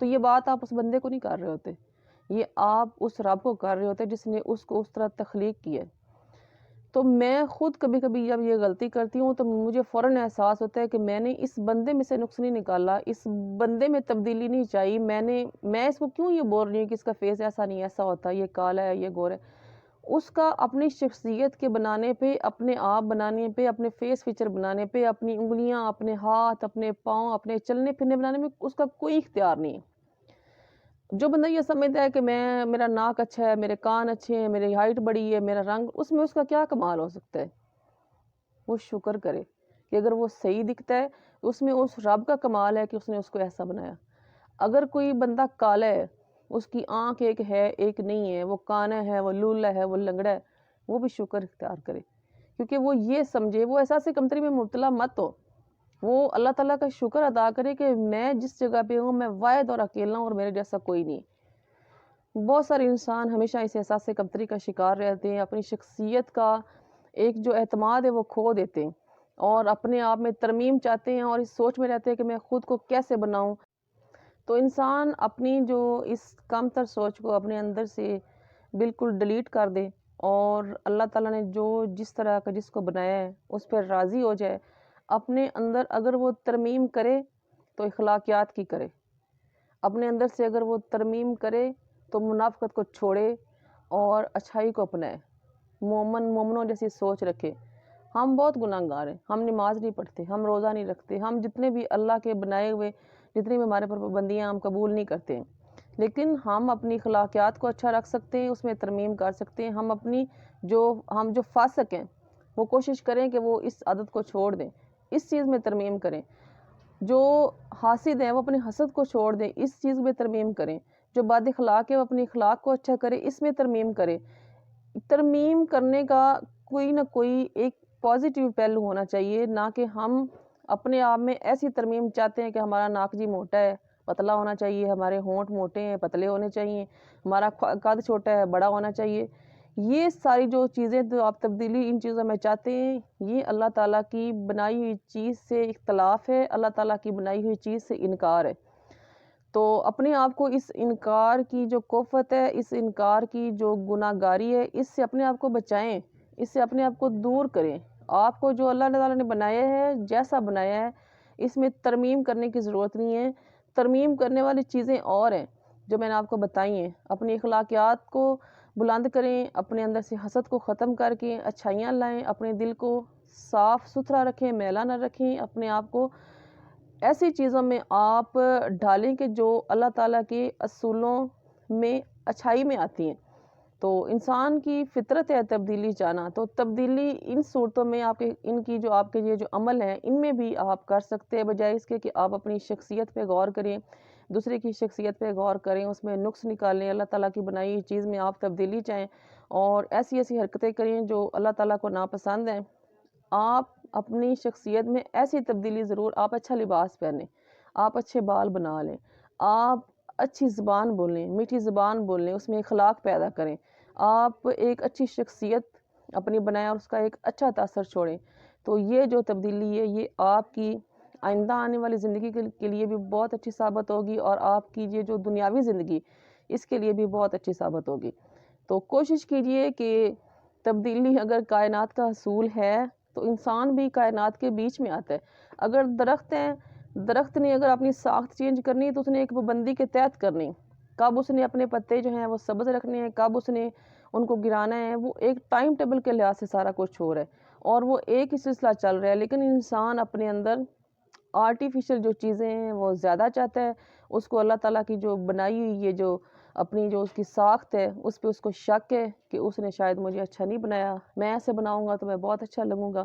تو یہ بات آپ اس بندے کو نہیں کر رہے ہوتے، یہ آپ اس رب کو کر رہے ہوتے جس نے اس کو اس طرح تخلیق کی ہے۔ تو میں خود کبھی کبھی جب یہ غلطی کرتی ہوں تو مجھے فوراً احساس ہوتا ہے کہ میں نے اس بندے میں سے نقص نہیں نکالا، اس بندے میں تبدیلی نہیں چاہیے، میں اس کو کیوں یہ بول رہی ہوں کہ اس کا فیس ایسا نہیں ایسا ہوتا، یہ کالا ہے، یہ گورا ہے۔ اس کا اپنی شخصیت کے بنانے پہ، اپنے آپ بنانے پہ، اپنے فیس فیچر بنانے پہ، اپنی انگلیاں، اپنے ہاتھ، اپنے پاؤں، اپنے چلنے پھرنے بنانے میں اس کا کوئی اختیار نہیں ہے۔ جو بندہ یہ سمجھتا ہے کہ میرا ناک اچھا ہے، میرے کان اچھے ہیں، میری ہائٹ بڑی ہے، میرا رنگ، اس میں اس کا کیا کمال ہو سکتا ہے؟ وہ شکر کرے کہ اگر وہ صحیح دکھتا ہے اس میں اس رب کا کمال ہے کہ اس نے اس کو ایسا بنایا۔ اگر کوئی بندہ کالا ہے، اس کی آنکھ ایک ہے ایک نہیں ہے، وہ کانا ہے، وہ لولا ہے، وہ لنگڑا ہے، وہ بھی شکر اختیار کرے، کیونکہ وہ یہ سمجھے، وہ احساس کمتری میں مبتلا مت ہو، وہ اللہ تعالیٰ کا شکر ادا کرے کہ میں جس جگہ پہ ہوں میں واحد اور اکیلا ہوں اور میرے جیسا کوئی نہیں۔ بہت سارے انسان ہمیشہ اس احساس کمتری کا شکار رہتے ہیں، اپنی شخصیت کا ایک جو اعتماد ہے وہ کھو دیتے ہیں اور اپنے آپ میں ترمیم چاہتے ہیں اور اس سوچ میں رہتے ہیں کہ میں خود کو کیسے بناؤں۔ تو انسان اپنی جو اس کم تر سوچ کو اپنے اندر سے بالکل ڈیلیٹ کر دے اور اللہ تعالیٰ نے جو جس طرح کا جس کو بنایا ہے اس پر راضی ہو جائے۔ اپنے اندر اگر وہ ترمیم کرے تو اخلاقیات کی کرے، اپنے اندر سے اگر وہ ترمیم کرے تو منافقت کو چھوڑے اور اچھائی کو اپنائے، مومنوں جیسی سوچ رکھے۔ ہم بہت گناہ گار ہیں، ہم نماز نہیں پڑھتے، ہم روزہ نہیں رکھتے، ہم جتنے بھی اللہ کے بنائے ہوئے جتنی بھی ہمارے پر پابندیاں ہم قبول نہیں کرتے ہیں، لیکن ہم اپنی اخلاقیات کو اچھا رکھ سکتے ہیں، اس میں ترمیم کر سکتے ہیں۔ ہم جو فاسق ہیں وہ کوشش کریں کہ وہ اس عادت کو چھوڑ دیں، اس چیز میں ترمیم کریں۔ جو حاسد ہیں وہ اپنے حسد کو چھوڑ دیں، اس چیز میں ترمیم کریں۔ جو بد اخلاق ہے وہ اپنی اخلاق کو اچھا کرے، اس میں ترمیم کرے۔ ترمیم کرنے کا کوئی نہ کوئی ایک پازیٹیو پہلو ہونا چاہیے، نہ کہ ہم اپنے آپ میں ایسی ترمیم چاہتے ہیں کہ ہمارا ناک جی موٹا ہے، پتلا ہونا چاہیے، ہمارے ہونٹ موٹے ہیں، پتلے ہونے چاہیے، ہمارا قد چھوٹا ہے، بڑا ہونا چاہیے۔ یہ ساری جو چیزیں جو آپ تبدیلی ان چیزوں میں چاہتے ہیں، یہ اللہ تعالیٰ کی بنائی ہوئی چیز سے اختلاف ہے، اللہ تعالیٰ کی بنائی ہوئی چیز سے انکار ہے۔ تو اپنے آپ کو اس انکار کی جو کوفت ہے، اس انکار کی جو گناہ گاری ہے، اس سے اپنے آپ کو بچائیں، اس سے اپنے آپ کو دور کریں۔ آپ کو جو اللہ تعالیٰ نے بنایا ہے، جیسا بنایا ہے، اس میں ترمیم کرنے کی ضرورت نہیں ہے۔ ترمیم کرنے والی چیزیں اور ہیں جو میں نے آپ کو بتائی ہیں۔ اپنی اخلاقیات کو بلند کریں، اپنے اندر سے حسد کو ختم کر کے اچھائیاں لائیں، اپنے دل کو صاف ستھرا رکھیں، میلا نہ رکھیں، اپنے آپ کو ایسی چیزوں میں آپ ڈالیں کہ جو اللہ تعالیٰ کے اصولوں میں اچھائی میں آتی ہیں۔ تو انسان کی فطرت ہے تبدیلی چاہنا، تو تبدیلی ان صورتوں میں ان کی جو آپ کے یہ جو عمل ہیں ان میں بھی آپ کر سکتے ہیں، بجائے اس کے کہ آپ اپنی شخصیت پہ غور کریں، دوسرے کی شخصیت پہ غور کریں، اس میں نقص نکالیں، اللہ تعالیٰ کی بنائی ہوئی چیز میں آپ تبدیلی چاہیں اور ایسی ایسی حرکتیں کریں جو اللہ تعالیٰ کو ناپسند ہیں۔ آپ اپنی شخصیت میں ایسی تبدیلی ضرور، آپ اچھا لباس پہنیں، آپ اچھے بال بنا لیں، آپ اچھی زبان بولیں، میٹھی زبان بولیں، اس میں اخلاق پیدا کریں، آپ ایک اچھی شخصیت اپنی بنائیں اور اس کا ایک اچھا تاثر چھوڑیں۔ تو یہ جو تبدیلی ہے یہ آپ کی آئندہ آنے والی زندگی کے لیے بھی بہت اچھی ثابت ہوگی اور آپ کی یہ جو دنیاوی زندگی اس کے لیے بھی بہت اچھی ثابت ہوگی۔ تو کوشش کیجئے کہ تبدیلی اگر کائنات کا اصول ہے تو انسان بھی کائنات کے بیچ میں آتا ہے۔ اگر درخت ہیں، درخت نے اگر اپنی ساخت چینج کرنی ہے تو اس نے ایک پابندی کے تحت کرنی، کب اس نے اپنے پتے جو ہیں وہ سبز رکھنے ہیں، کب اس نے ان کو گرانا ہے، وہ ایک ٹائم ٹیبل کے لحاظ سے سارا کچھ ہو رہا ہے اور وہ ایک ہی سلسلہ چل رہا ہے۔ لیکن انسان اپنے اندر آرٹیفیشل جو چیزیں ہیں وہ زیادہ چاہتا ہے، اس کو اللہ تعالیٰ کی جو بنائی ہوئی یہ جو اپنی جو اس کی ساخت ہے اس پہ اس کو شک ہے کہ اس نے شاید مجھے اچھا نہیں بنایا، میں ایسے بناؤں گا تو میں بہت اچھا لگوں گا۔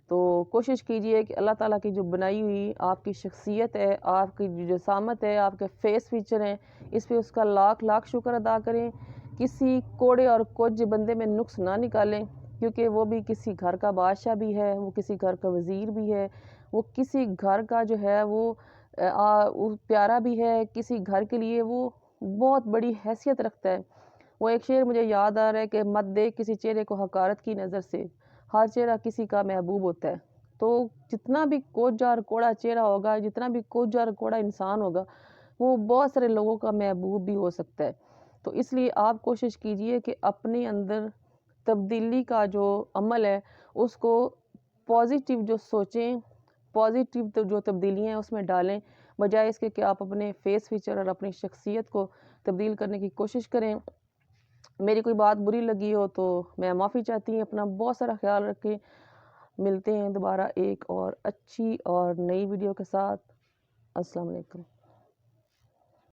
تو کوشش کیجئے کہ اللہ تعالیٰ کی جو بنائی ہوئی آپ کی شخصیت ہے، آپ کی جو جسامت ہے، آپ کے فیس فیچر ہیں، اس پہ اس کا لاکھ لاکھ شکر ادا کریں۔ کسی کوڑے اور کج بندے میں نقص نہ نکالیں، کیونکہ وہ بھی کسی گھر کا بادشاہ بھی ہے، وہ کسی گھر کا وزیر بھی ہے، وہ کسی گھر کا جو ہے وہ پیارا بھی ہے، کسی گھر کے لیے وہ بہت بڑی حیثیت رکھتا ہے۔ وہ ایک شعر مجھے یاد آ رہا ہے کہ مت دیکھ کسی چہرے کو حقارت کی نظر سے، ہر چہرہ کسی کا محبوب ہوتا ہے۔ تو جتنا بھی کوجا اور کوڑا چہرہ ہوگا، جتنا بھی کوجا اور کوڑا انسان ہوگا، وہ بہت سارے لوگوں کا محبوب بھی ہو سکتا ہے. تو اس لیے آپ کوشش کیجئے کہ اپنے اندر تبدیلی کا جو عمل ہے اس کو پازیٹیو جو سوچیں، پازیٹیو جو تبدیلیاں ہیں اس میں ڈالیں، بجائے اس کے کہ آپ اپنے فیس فیچر اور اپنی شخصیت کو تبدیل کرنے کی کوشش کریں. میری کوئی بات بری لگی ہو تو میں معافی چاہتی ہوں. اپنا بہت سارا خیال رکھیں. ملتے ہیں دوبارہ ایک اور اچھی اور نئی ویڈیو کے ساتھ. السلام علیکم.